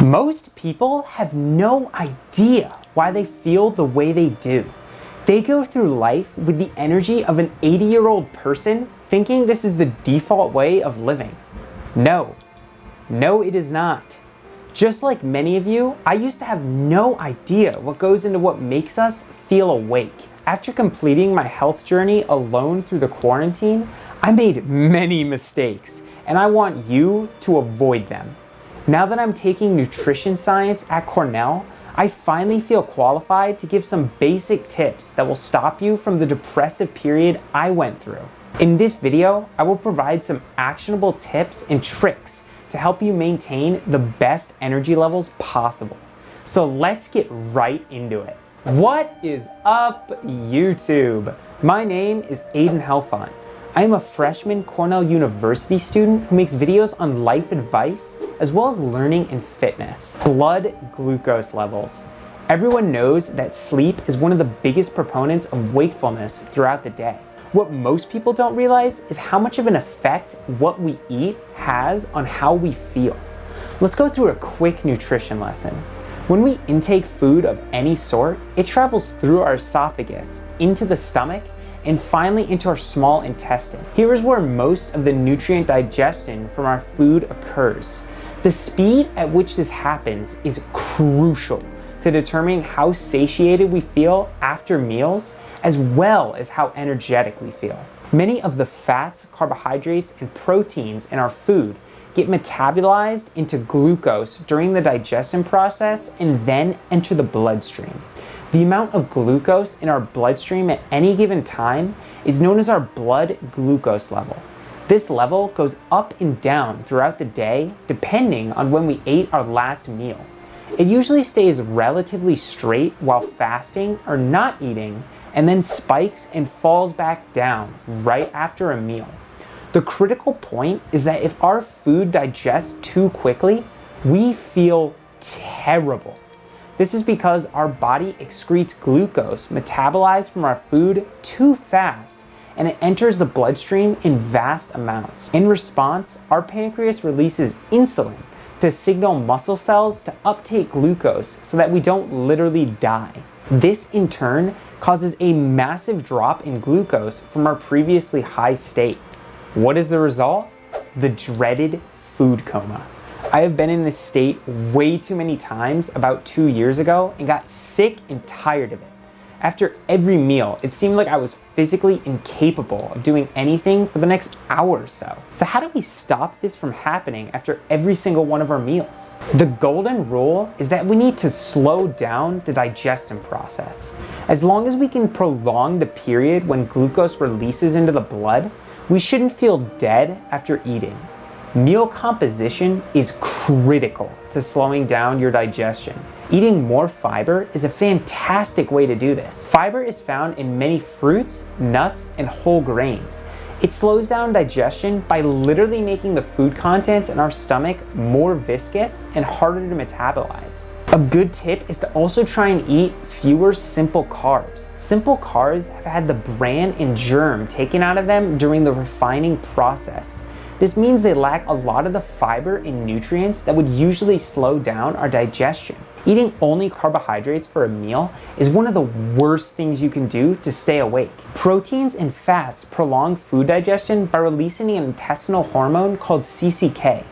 Most people have no idea why they feel the way they do. They go through life with the energy of an 80-year-old person thinking this is the default way of living. No, it is not. Just like many of you, I used to have no idea what goes into what makes us feel awake. After completing my health journey alone through the quarantine, I made many mistakes, and I want you to avoid them. Now that I'm taking nutrition science at Cornell, I finally feel qualified to give some basic tips that will stop you from the depressive period I went through. In this video, I will provide some actionable tips and tricks to help you maintain the best energy levels possible. So let's get right into it. What is up, YouTube? My name is Aidan Helfant. I am a freshman Cornell University student who makes videos on life advice as well as learning and fitness. Blood glucose levels. Everyone knows that sleep is one of the biggest proponents of wakefulness throughout the day. What most people don't realize is how much of an effect what we eat has on how we feel. Let's go through a quick nutrition lesson. When we intake food of any sort, it travels through our esophagus, into the stomach, and finally into our small intestine. Here is where most of the nutrient digestion from our food occurs. The speed at which this happens is crucial to determining how satiated we feel after meals, as well as how energetic we feel. Many of the fats, carbohydrates, and proteins in our food get metabolized into glucose during the digestion process and then enter the bloodstream. The amount of glucose in our bloodstream at any given time is known as our blood glucose level. This level goes up and down throughout the day depending on when we ate our last meal. It usually stays relatively straight while fasting or not eating, and then spikes and falls back down right after a meal. The critical point is that if our food digests too quickly, we feel terrible. This is because our body excretes glucose metabolized from our food too fast, and it enters the bloodstream in vast amounts. In response, our pancreas releases insulin to signal muscle cells to uptake glucose so that we don't literally die. This in turn causes a massive drop in glucose from our previously high state. What is the result? The dreaded food coma. I have been in this state way too many times about 2 years ago and got sick and tired of it. After every meal, it seemed like I was physically incapable of doing anything for the next hour or so. So how do we stop this from happening after every single one of our meals? The golden rule is that we need to slow down the digestion process. As long as we can prolong the period when glucose releases into the blood, we shouldn't feel dead after eating. Meal composition is critical to slowing down your digestion. Eating more fiber is a fantastic way to do this. Fiber is found in many fruits, nuts, and whole grains. It slows down digestion by literally making the food contents in our stomach more viscous and harder to metabolize. A good tip is to also try and eat fewer simple carbs. Simple carbs have had the bran and germ taken out of them during the refining process. This means they lack a lot of the fiber and nutrients that would usually slow down our digestion. Eating only carbohydrates for a meal is one of the worst things you can do to stay awake. Proteins and fats prolong food digestion by releasing an intestinal hormone called CCK,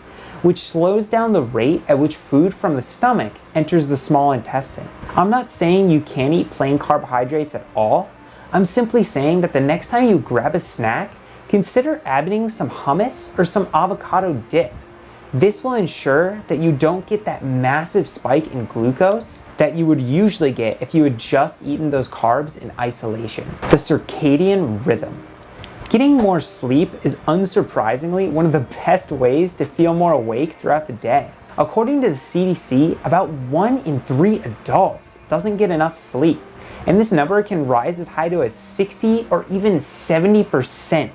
which slows down the rate at which food from the stomach enters the small intestine. I'm not saying you can't eat plain carbohydrates at all. I'm simply saying that the next time you grab a snack, consider adding some hummus or some avocado dip. This will ensure that you don't get that massive spike in glucose that you would usually get if you had just eaten those carbs in isolation. The circadian rhythm. Getting more sleep is unsurprisingly one of the best ways to feel more awake throughout the day. According to the CDC, about 1 in 3 adults doesn't get enough sleep, and this number can rise as high to as 60 or even 70%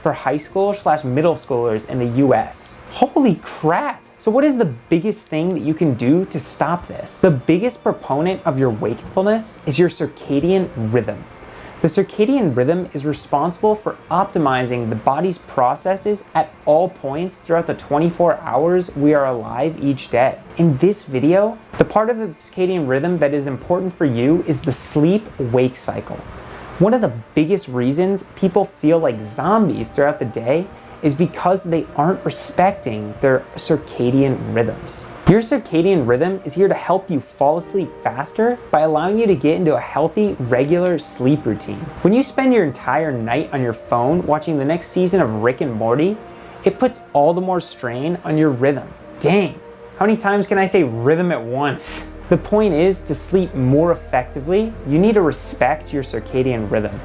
for high school/middle schoolers in the US. Holy crap! So what is the biggest thing that you can do to stop this? The biggest proponent of your wakefulness is your circadian rhythm. The circadian rhythm is responsible for optimizing the body's processes at all points throughout the 24 hours we are alive each day. In this video, the part of the circadian rhythm that is important for you is the sleep-wake cycle. One of the biggest reasons people feel like zombies throughout the day is because they aren't respecting their circadian rhythms. Your circadian rhythm is here to help you fall asleep faster by allowing you to get into a healthy, regular sleep routine. When you spend your entire night on your phone watching the next season of Rick and Morty, it puts all the more strain on your rhythm. Dang, how many times can I say rhythm at once? The point is, to sleep more effectively, you need to respect your circadian rhythm.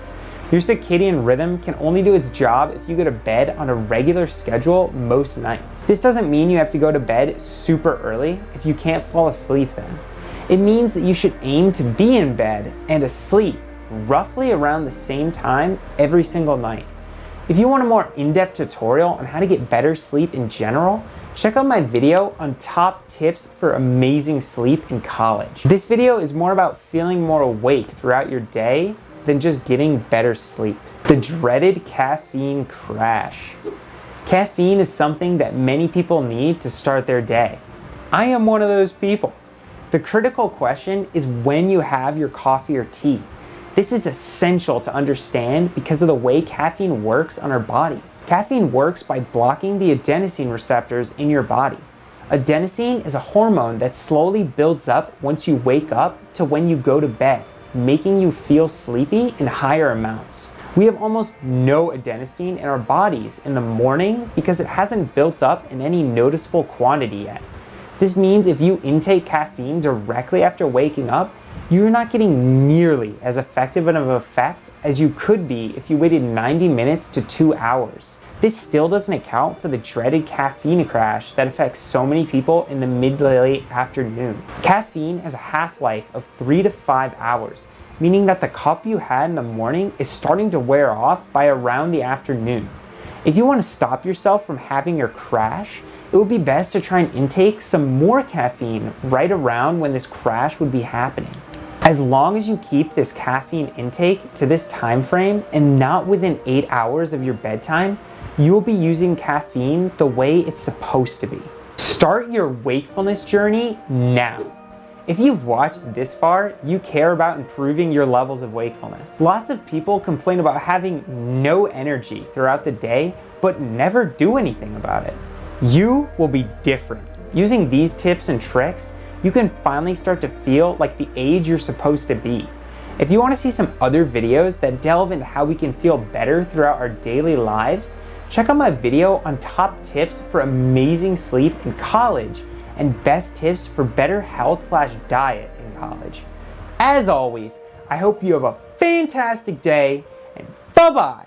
Your circadian rhythm can only do its job if you go to bed on a regular schedule most nights. This doesn't mean you have to go to bed super early if you can't fall asleep then. It means that you should aim to be in bed and asleep roughly around the same time every single night. If you want a more in-depth tutorial on how to get better sleep in general, check out my video on top tips for amazing sleep in college. This video is more about feeling more awake throughout your day than just getting better sleep. The dreaded caffeine crash. Caffeine is something that many people need to start their day. I am one of those people. The critical question is when you have your coffee or tea. This is essential to understand because of the way caffeine works on our bodies. Caffeine works by blocking the adenosine receptors in your body. Adenosine is a hormone that slowly builds up once you wake up to when you go to bed, making you feel sleepy in higher amounts. We have almost no adenosine in our bodies in the morning because it hasn't built up in any noticeable quantity yet. This means if you intake caffeine directly after waking up, you're not getting nearly as effective of an effect as you could be if you waited 90 minutes to 2 hours. This still doesn't account for the dreaded caffeine crash that affects so many people in the mid to late afternoon. Caffeine has a half-life of 3 to 5 hours, meaning that the cup you had in the morning is starting to wear off by around the afternoon. If you want to stop yourself from having your crash, it would be best to try and intake some more caffeine right around when this crash would be happening. As long as you keep this caffeine intake to this time frame and not within 8 hours of your bedtime, you will be using caffeine the way it's supposed to be. Start your wakefulness journey now. If you've watched this far, you care about improving your levels of wakefulness. Lots of people complain about having no energy throughout the day, but never do anything about it. You will be different. Using these tips and tricks, you can finally start to feel like the age you're supposed to be. If you want to see some other videos that delve into how we can feel better throughout our daily lives, check out my video on top tips for amazing sleep in college and best tips for better health/diet in college. As always, I hope you have a fantastic day, and bye-bye.